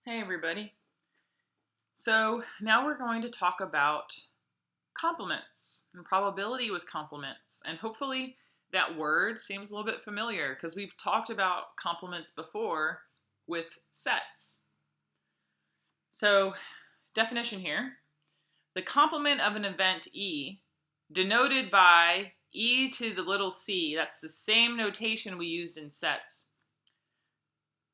Hey everybody. So now we're going to talk about complements and probability with complements. And hopefully that word seems a little bit familiar because we've talked about complements before with sets. So definition here. The complement of an event E, denoted by e to the little c, that's the same notation we used in sets.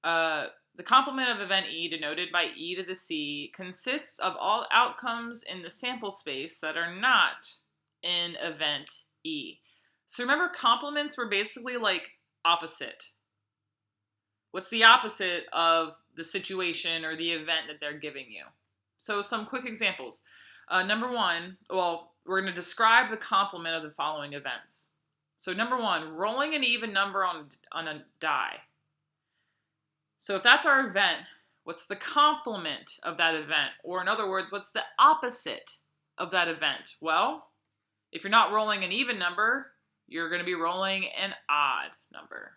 The complement of event E, denoted by e to the c, consists of all outcomes in the sample space that are not in event E. So remember, complements were basically like opposite. What's the opposite of the situation or the event that they're giving you? So some quick examples. Number one, well, we're going to describe the complement of the following events. So number one, rolling an even number on a die. So if that's our event, what's the complement of that event? Or in other words, what's the opposite of that event? Well, if you're not rolling an even number, you're going to be rolling an odd number.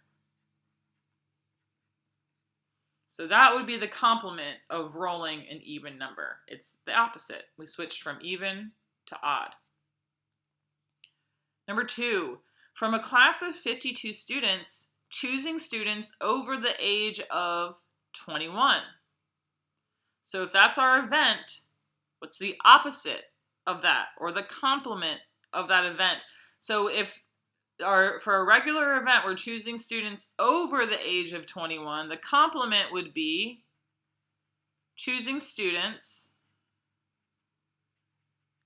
So that would be the complement of rolling an even number. It's the opposite. We switched from even to odd. Number two, from a class of 52 students, choosing students over the age of 21. So if that's our event, what's the opposite of that, or the complement of that event? So if for a regular event, we're choosing students over the age of 21, the complement would be choosing students.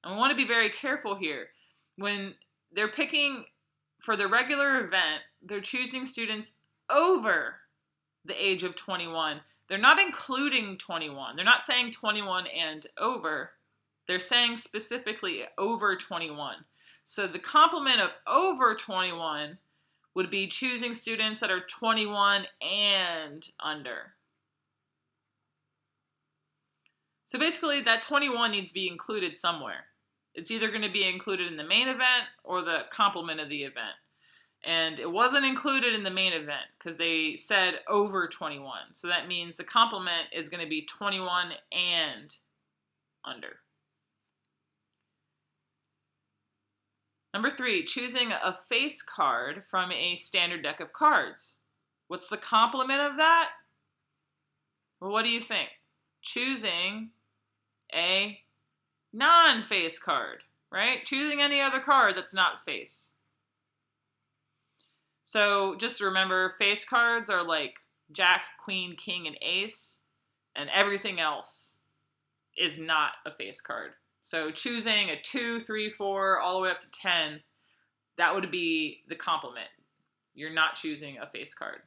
And we want to be very careful here. When they're picking for the regular event, they're choosing students over the age of 21. They're not including 21. They're not saying 21 and over. They're saying specifically over 21. So the complement of over 21 would be choosing students that are 21 and under. So basically that 21 needs to be included somewhere. It's either going to be included in the main event or the complement of the event. And it wasn't included in the main event because they said over 21. So that means the complement is going to be 21 and under. Number three, choosing a face card from a standard deck of cards. What's the complement of that? Well, what do you think? Choosing a non-face card, right? Choosing any other card that's not face. So just remember, face cards are like Jack, Queen, King, and Ace, and everything else is not a face card. So choosing a 2, 3, 4, all the way up to 10, that would be the complement. You're not choosing a face card.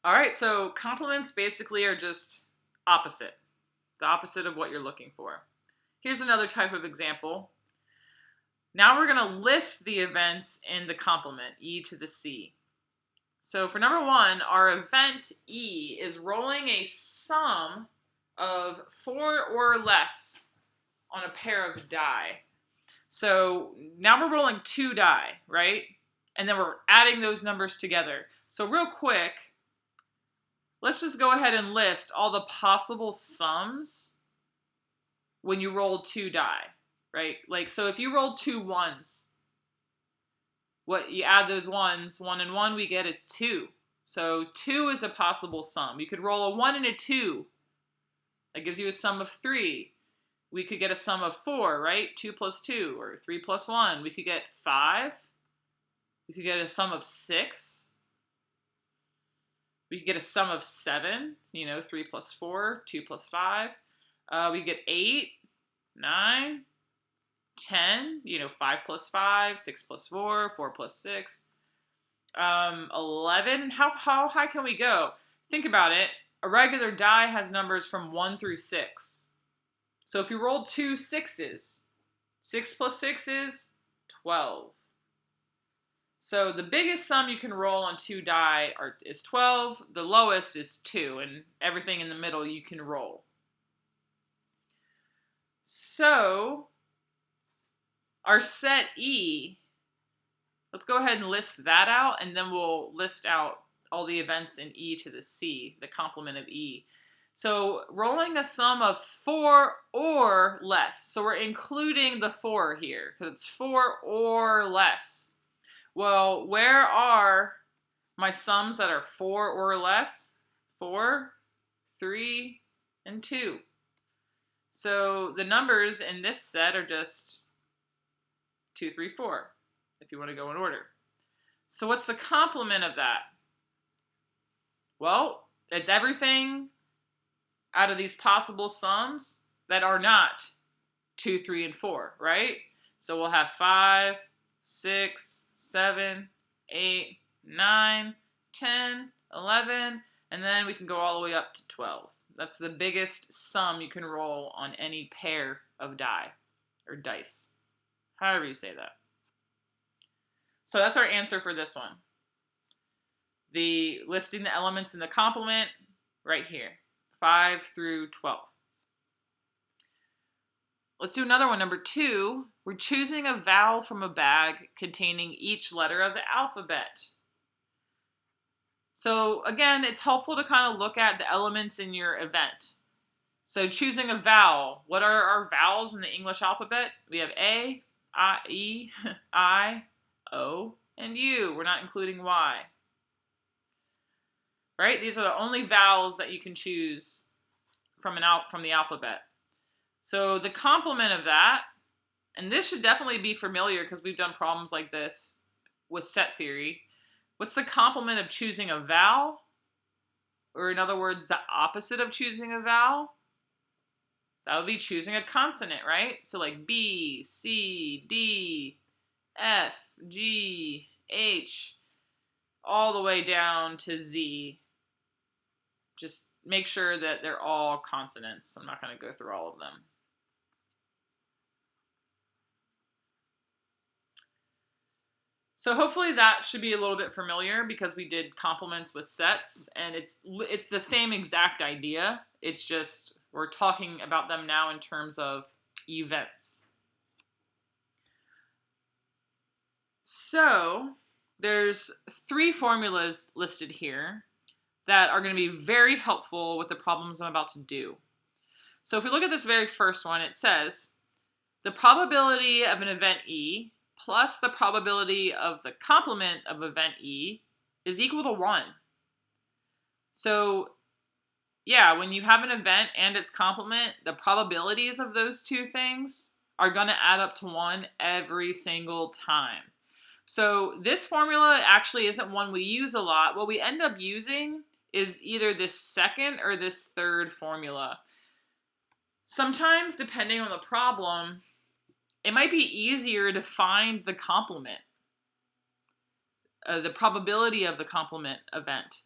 All right, so complements basically are just opposite, the opposite of what you're looking for. Here's another type of example. Now we're going to list the events in the complement, e to the c. So for number one, our event E is rolling a sum of 4 or less on a pair of die. So now we're rolling 2 die, right? And then we're adding those numbers together. So real quick, let's just go ahead and list all the possible sums when you roll 2 die, right? Like, so if you roll 2 ones, what you add those ones, 1 and 1, we get a 2. So 2 is a possible sum. You could roll a 1 and a 2. That gives you a sum of 3. We could get a sum of 4, right? 2 plus 2, or 3 plus 1. We could get 5. We could get a sum of 6. We could get a sum of 7, 3 plus 4, 2 plus 5. We get 8, 9, 10, 5 plus 5, 6 plus 4, 4 plus 6. 11. How high can we go? Think about it. A regular die has numbers from 1 through 6. So if you roll 2 sixes, 6 plus 6 is 12. So the biggest sum you can roll on 2 die is 12. The lowest is 2, and everything in the middle you can roll. So our set E, let's go ahead and list that out, and then we'll list out all the events in e to the c, the complement of e. So rolling a sum of 4 or less. So we're including the 4 here because it's 4 or less. Well, where are my sums that are 4 or less? 4, 3, and 2. So the numbers in this set are just 2, 3, 4, if you want to go in order. So what's the complement of that? Well, it's everything out of these possible sums that are not 2, 3, and 4, right? So we'll have 5, 6, 7, 8, 9, 10, 11, and then we can go all the way up to 12. That's the biggest sum you can roll on any pair of die or dice, however you say that. So that's our answer for this one. The listing the elements in the complement right here, 5 through 12. Let's do another one, number 2. We're choosing a vowel from a bag containing each letter of the alphabet. So again, it's helpful to kind of look at the elements in your event. So choosing a vowel. What are our vowels in the English alphabet? We have A, I, E, I, O, and U. We're not including Y. Right? These are the only vowels that you can choose from the alphabet. So the complement of that, and this should definitely be familiar because we've done problems like this with set theory. What's the complement of choosing a vowel? Or in other words, the opposite of choosing a vowel? That would be choosing a consonant, right? So like B, C, D, F, G, H, all the way down to Z. Just make sure that they're all consonants. I'm not going to go through all of them. So hopefully that should be a little bit familiar because we did complements with sets, and it's the same exact idea. It's just we're talking about them now in terms of events. So there's 3 formulas listed here that are going to be very helpful with the problems I'm about to do. So if we look at this very first one, it says the probability of an event E plus the probability of the complement of event E is equal to 1. So yeah, when you have an event and its complement, the probabilities of those two things are going to add up to 1 every single time. So this formula actually isn't one we use a lot. What we end up using is either this second or this third formula. Sometimes, depending on the problem, it might be easier to find the complement, the probability of the complement event.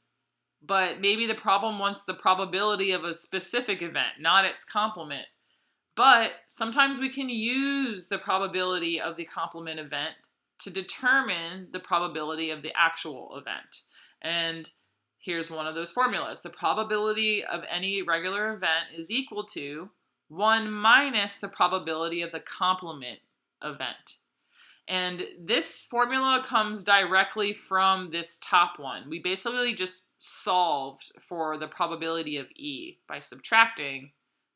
But maybe the problem wants the probability of a specific event, not its complement. But sometimes we can use the probability of the complement event to determine the probability of the actual event. And here's one of those formulas. The probability of any regular event is equal to 1 minus the probability of the complement event. And this formula comes directly from this top one. We basically just solved for the probability of E by subtracting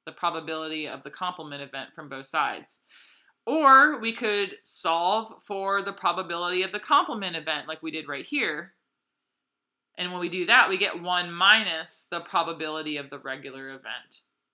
the probability of the complement event from both sides. Or we could solve for the probability of the complement event like we did right here. And when we do that, we get 1 minus the probability of the regular event.